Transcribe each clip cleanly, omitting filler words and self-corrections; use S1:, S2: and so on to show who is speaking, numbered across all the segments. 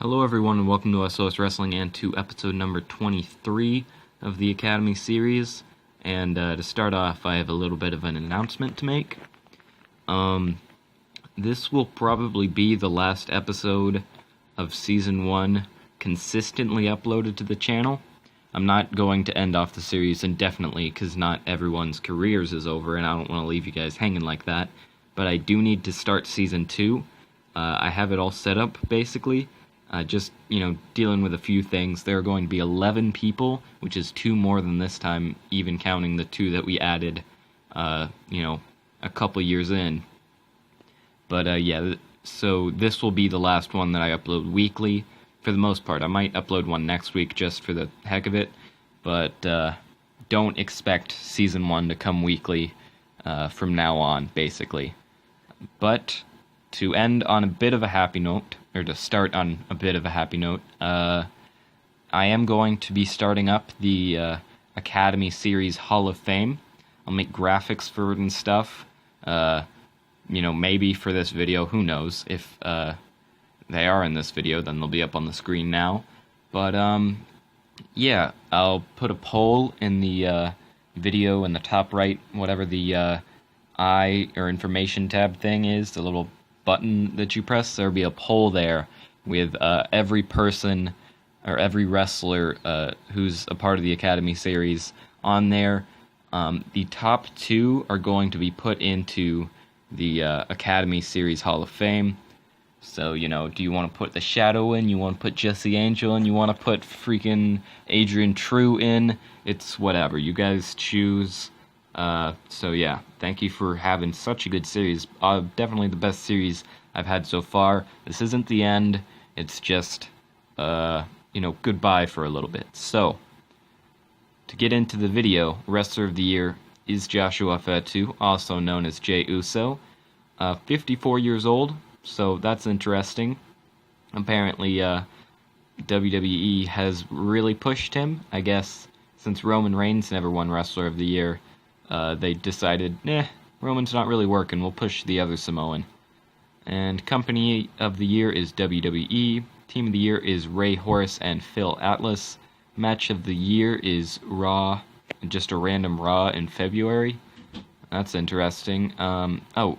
S1: Hello everyone and welcome to SOS Wrestling and to episode number 23 of the Academy series. And to start off, I have a little bit of an announcement to make. This will probably be the last episode of Season 1 consistently uploaded to the channel. I'm not going to end off the series indefinitely because not everyone's careers is over and I don't want to leave you guys hanging like that. But I do need to start Season 2. I have it all set up, basically. Just, dealing with a few things. There are going to be 11 people, which is 2 more than this time, even counting the 2 that we added, a couple years in. But, so this will be the last one that I upload weekly, for the most part. I might upload one next week just for the heck of it, but don't expect Season 1 to come weekly from now on, basically. But to end on a bit of a happy note, or to start on a bit of a happy note, I am going to be starting up the Academy Series Hall of Fame. I'll make graphics for it and stuff. Maybe for this video, who knows. If they are in this video, then they'll be up on the screen now. But, I'll put a poll in the video in the top right, whatever the I or information tab thing is, the little button that you press. There'll be a poll there with every person or every wrestler who's a part of the Academy series on there. The top 2 are going to be put into the Academy series Hall of Fame. So, do you want to put the Shadow in? You want to put Jesse Angel in? You want to put freaking Adrian True in? It's whatever. You guys choose. Thank you for having such a good series. Definitely the best series I've had so far. This isn't the end. It's just, goodbye for a little bit. So, to get into the video, Wrestler of the Year is Joshua Fatu, also known as Jey Uso. 54 years old, so that's interesting. Apparently, WWE has really pushed him. I guess since Roman Reigns never won Wrestler of the Year, they decided, Roman's not really working, we'll push the other Samoan. And Company of the Year is WWE. Team of the Year is Ray Horus and Phil Atlas. Match of the Year is Raw, just a random Raw in February. That's interesting.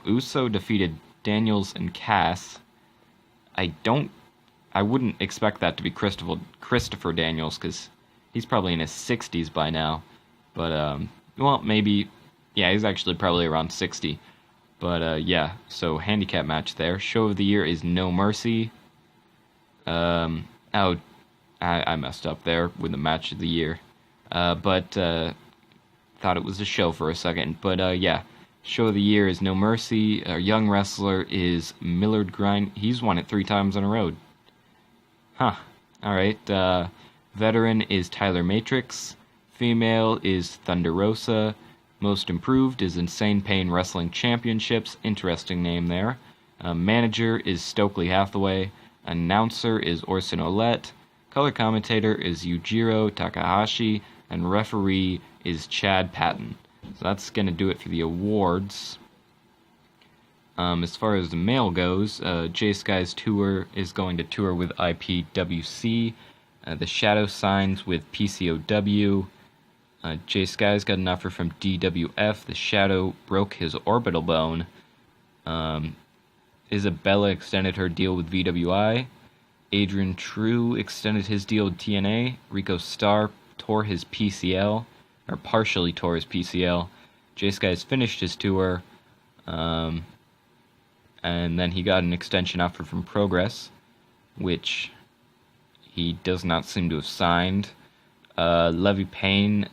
S1: Uso defeated Daniels and Cass. I wouldn't expect that to be Christopher Daniels, because he's probably in his 60s by now. But, maybe, he's actually probably around 60. But, so handicap match there. Show of the Year is No Mercy. I messed up there with the match of the year. Thought it was a show for a second. But, Show of the Year is No Mercy. Young wrestler is Millard Grind. He's won it 3 times in a row. Huh. Alright. Veteran is Tyler Matrix. Female is Thunder Rosa. Most Improved is Insane Pain Wrestling Championships. Interesting name there. Manager is Stokely Hathaway. Announcer is Orson Ouellette. Color commentator is Yujiro Takahashi. And referee is Chad Patton. So that's going to do it for the awards. As far as the male goes, Jay Sky's tour is going to tour with IPWC. The Shadow signs with PCOW. Jay Sky's got an offer from DWF. The Shadow broke his orbital bone. Isabella extended her deal with VWI. Adrian True extended his deal with TNA. Rico Starr tore his PCL, or partially tore his PCL. Jay Sky's finished his tour. And then he got an extension offer from Progress, which he does not seem to have signed. Levy Payne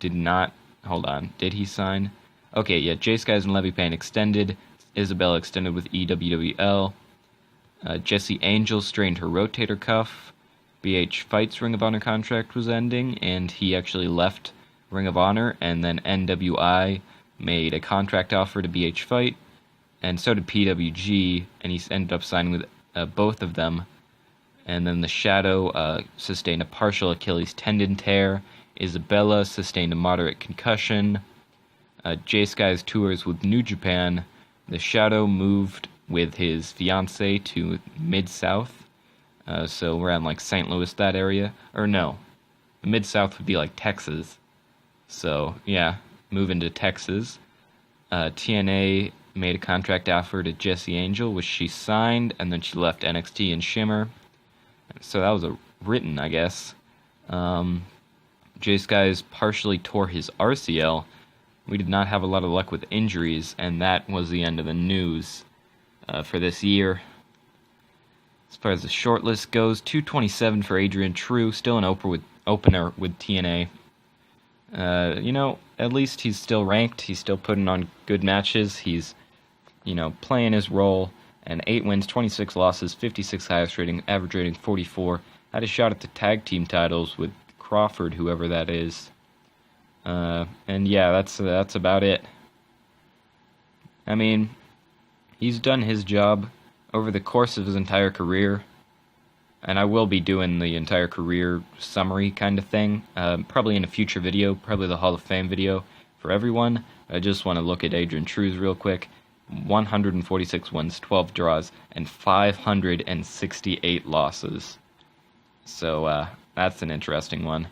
S1: did not. Hold on. Did he sign? Okay, yeah. Jay Skies and Levy Payne extended. Isabella extended with EWWL. Jesse Angel strained her rotator cuff. BH Fight's Ring of Honor contract was ending, and he actually left Ring of Honor, and then NWI made a contract offer to BH Fight, and so did PWG, and he ended up signing with both of them. And then the Shadow sustained a partial Achilles tendon tear. Isabella sustained a moderate concussion. Jay Sky's tours with New Japan. The Shadow moved with his fiancée to Mid-South. So around like St. Louis, that area. Or no, the Mid-South would be like Texas. So yeah, moving to Texas. TNA made a contract offer to Jessie Angel, which she signed, and then she left NXT and Shimmer. So that was a written, I guess. Jay Skies partially tore his RCL. We did not have a lot of luck with injuries, and that was the end of the news for this year. As far as the shortlist goes, 227 for Adrian True, still an opener with TNA. At least he's still ranked. He's still putting on good matches. He's, playing his role. And 8 wins, 26 losses, 56 highest rating, average rating 44. Had a shot at the tag team titles with Crawford, whoever that is. And yeah, that's about it. I mean, he's done his job over the course of his entire career. And I will be doing the entire career summary kind of thing, probably in a future video, probably the Hall of Fame video for everyone. I just want to look at Adrian True's real quick. 146 wins, 12 draws, and 568 losses. So that's an interesting one.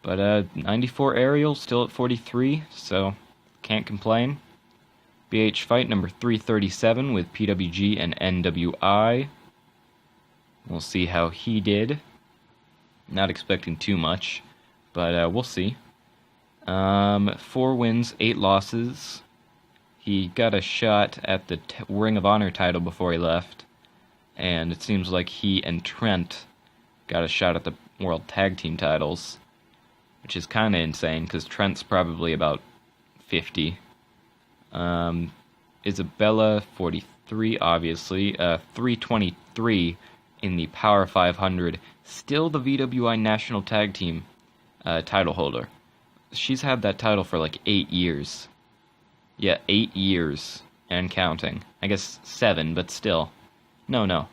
S1: But 94 aerial, still at 43, so can't complain. BH fight number 337 with PWG and NWI. We'll see how he did. Not expecting too much, but we'll see. 4 wins, 8 losses. He got a shot at the Ring of Honor title before he left, and it seems like he and Trent got a shot at the World Tag Team titles, which is kind of insane because Trent's probably about 50. Isabella, 43, obviously. 323 in the Power 500. Still the VWI National Tag Team title holder. She's had that title for like 8 years. Yeah, 8 years and counting. I guess 7, but still. No.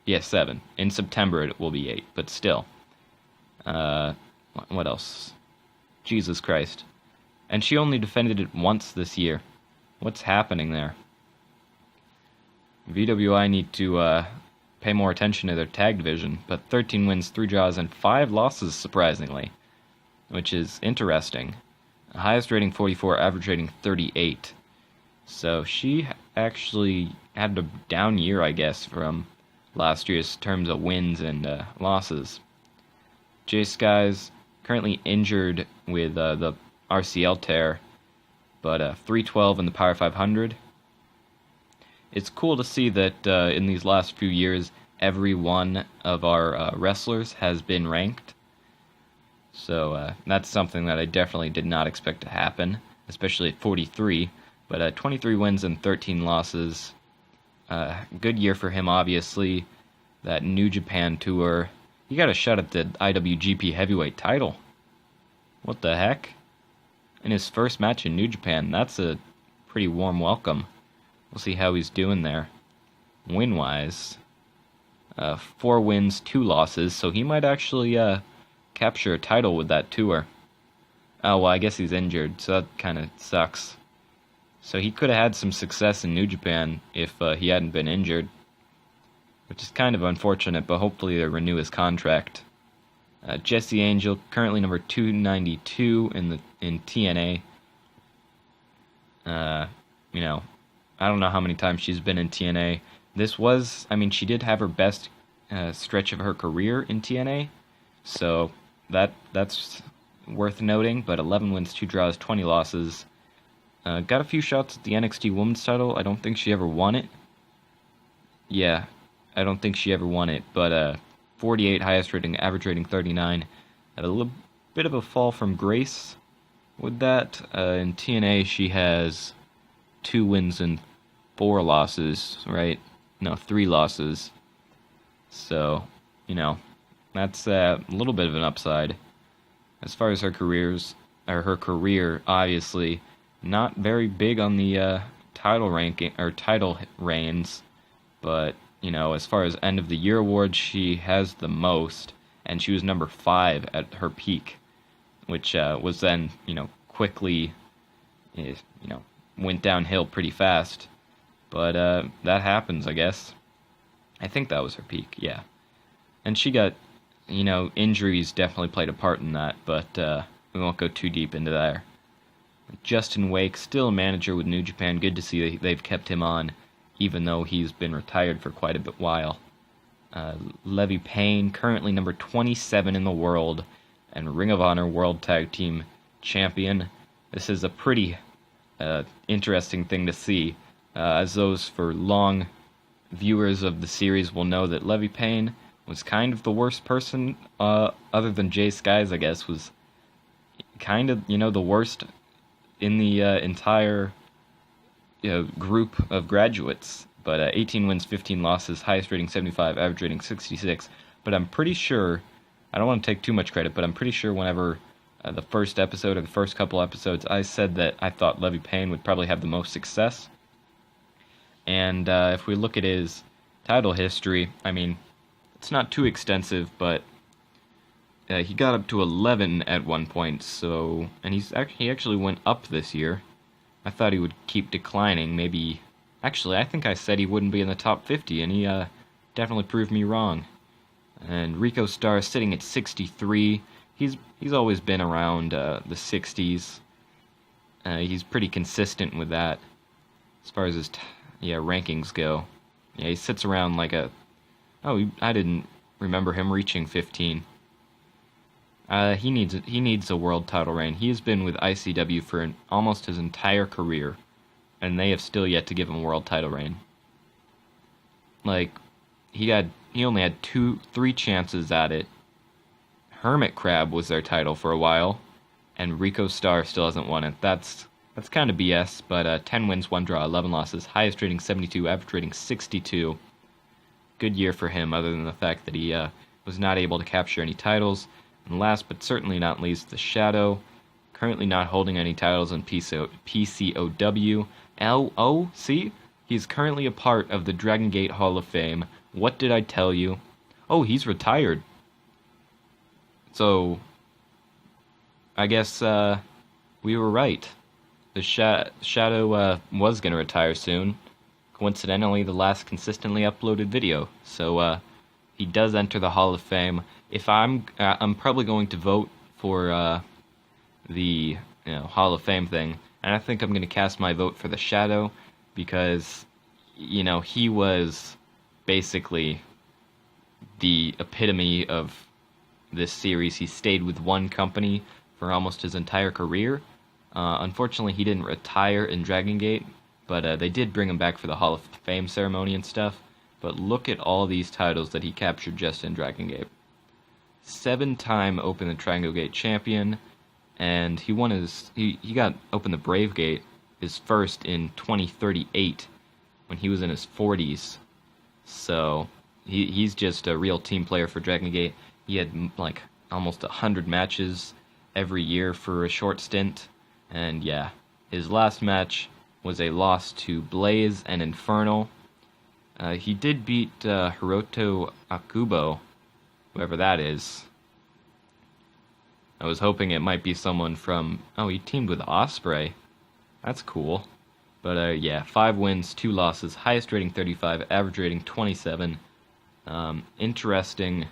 S1: Yeah, 7. In September it will be 8, but still. What else? Jesus Christ. And she only defended it once this year. What's happening there? VWI need to pay more attention to their tag division, but 13 wins, 3 draws, and 5 losses, surprisingly, which is interesting. Highest rating 44, average rating 38. So she actually had a down year, I guess, from last year's terms of wins and losses. Jay Skies currently injured with the RCL tear, but 312 in the Power 500. It's cool to see that in these last few years, every one of our wrestlers has been ranked. So that's something that I definitely did not expect to happen, especially at 43. But 23 wins and 13 losses. Good year for him, obviously. That New Japan tour. He got a shot at the IWGP Heavyweight title. What the heck? In his first match in New Japan, that's a pretty warm welcome. We'll see how he's doing there. Win-wise, 4 wins, 2 losses, so he might actually capture a title with that tour. Oh, well, I guess he's injured, so that kind of sucks. So he could have had some success in New Japan if he hadn't been injured, which is kind of unfortunate, but hopefully they renew his contract. Jessie Angel, currently number 292 in TNA. I don't know how many times she's been in TNA. She did have her best stretch of her career in TNA, so that's worth noting. But 11 wins, 2 draws, 20 losses. Got a few shots at the NXT Women's title. I don't think she ever won it. Yeah, I don't think she ever won it, but 48 highest rating, average rating 39. Had a little bit of a fall from grace with that. In TNA, she has 2 wins and 4 losses, right? No, 3 losses. So, that's a little bit of an upside. As far as her career, obviously, not very big on the title ranking or title reigns, but as far as end of the year awards, she has the most, and she was number 5 at her peak, which was then quickly went downhill pretty fast. But that happens, I guess. I think that was her peak, yeah. And she got, injuries definitely played a part in that, but we won't go too deep into that. Justin Wake, still a manager with New Japan. Good to see they've kept him on, even though he's been retired for quite a bit while. Levy Payne, currently number 27 in the world, and Ring of Honor World Tag Team Champion. This is a pretty interesting thing to see, as those for long viewers of the series will know that Levy Payne was kind of the worst person, other than Jay Skies, I guess, was kind of, the worst in the entire group of graduates. But 18 wins, 15 losses, highest rating 75, average rating 66. But I'm pretty sure, I don't want to take too much credit, but I'm pretty sure whenever the first episode or the first couple episodes, I said that I thought Levy Payne would probably have the most success. And if we look at his title history, I mean, it's not too extensive, but he got up to 11 at one point, so, and he actually went up this year. I thought he would keep declining, maybe, actually, I think I said he wouldn't be in the top 50, and he definitely proved me wrong. And Rico Starr sitting at 63, he's always been around the 60s. He's pretty consistent with that, as far as his, rankings go. Yeah, he sits around like I didn't remember him reaching 15. He needs a world title reign. He has been with ICW for almost his entire career, and they have still yet to give him a world title reign. Like, he only had 3 chances at it. Hermit Crab was their title for a while, and Rico Starr still hasn't won it. That's kind of BS, but 10 wins, 1 draw, 11 losses, highest rating 72, average rating 62. Good year for him, other than the fact that he was not able to capture any titles. And last but certainly not least, the Shadow, currently not holding any titles in PCOW. LOC, he's currently a part of the Dragon Gate Hall of Fame. What did I tell you? Oh, he's retired. So, I guess we were right. The Shadow was going to retire soon. Coincidentally, the last consistently uploaded video. So, he does enter the Hall of Fame. If I'm probably going to vote for the Hall of Fame thing, and I think I'm going to cast my vote for the Shadow because he was basically the epitome of this series. He stayed with one company for almost his entire career. Unfortunately, he didn't retire in Dragon Gate, but they did bring him back for the Hall of Fame ceremony and stuff. But look at all these titles that he captured just in Dragon Gate. 7-time Open the Triangle Gate champion, and he won he got Open the Brave Gate, his first in 2038, when he was in his 40s. So he's just a real team player for Dragon Gate. He had like almost 100 matches every year for a short stint, and yeah, his last match was a loss to Blaze and Infernal. He did beat Hiroto Akubo, whoever that is. I was hoping it might be someone from... Oh, he teamed with Osprey. That's cool. But yeah, 5 wins, 2 losses, highest rating 35, average rating 27. Interesting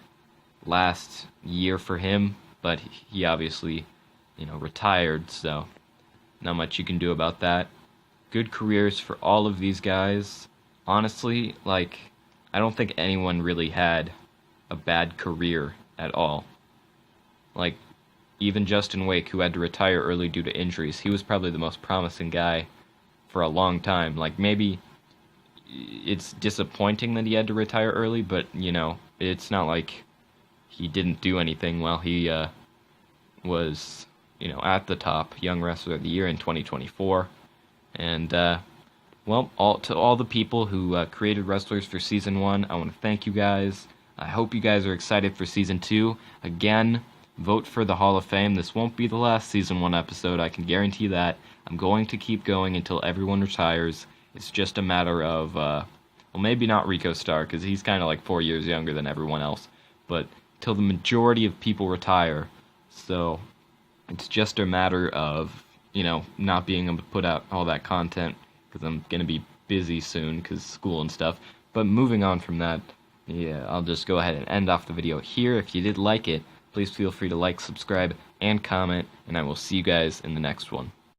S1: last year for him, but he obviously, retired, so not much you can do about that. Good careers for all of these guys. Honestly, I don't think anyone really had a bad career at all. Even Justin Wake, who had to retire early due to injuries, he was probably the most promising guy for a long time. Maybe it's disappointing that he had to retire early, but, it's not like he didn't do anything while he was, at the top Young Wrestler of the Year in 2024. And, to all the people who created Wrestlers for Season 1, I want to thank you guys. I hope you guys are excited for Season 2. Again, vote for the Hall of Fame. This won't be the last Season 1 episode, I can guarantee that. I'm going to keep going until everyone retires. It's just a matter of, maybe not Rico Starr, because he's kind of 4 years younger than everyone else, but till the majority of people retire. So, it's just a matter of, not being able to put out all that content, because I'm going to be busy soon, because school and stuff. But moving on from that, Yeah, I'll just go ahead and end off the video here. If you did like it, please feel free to like, subscribe, and comment, and I will see you guys in the next one.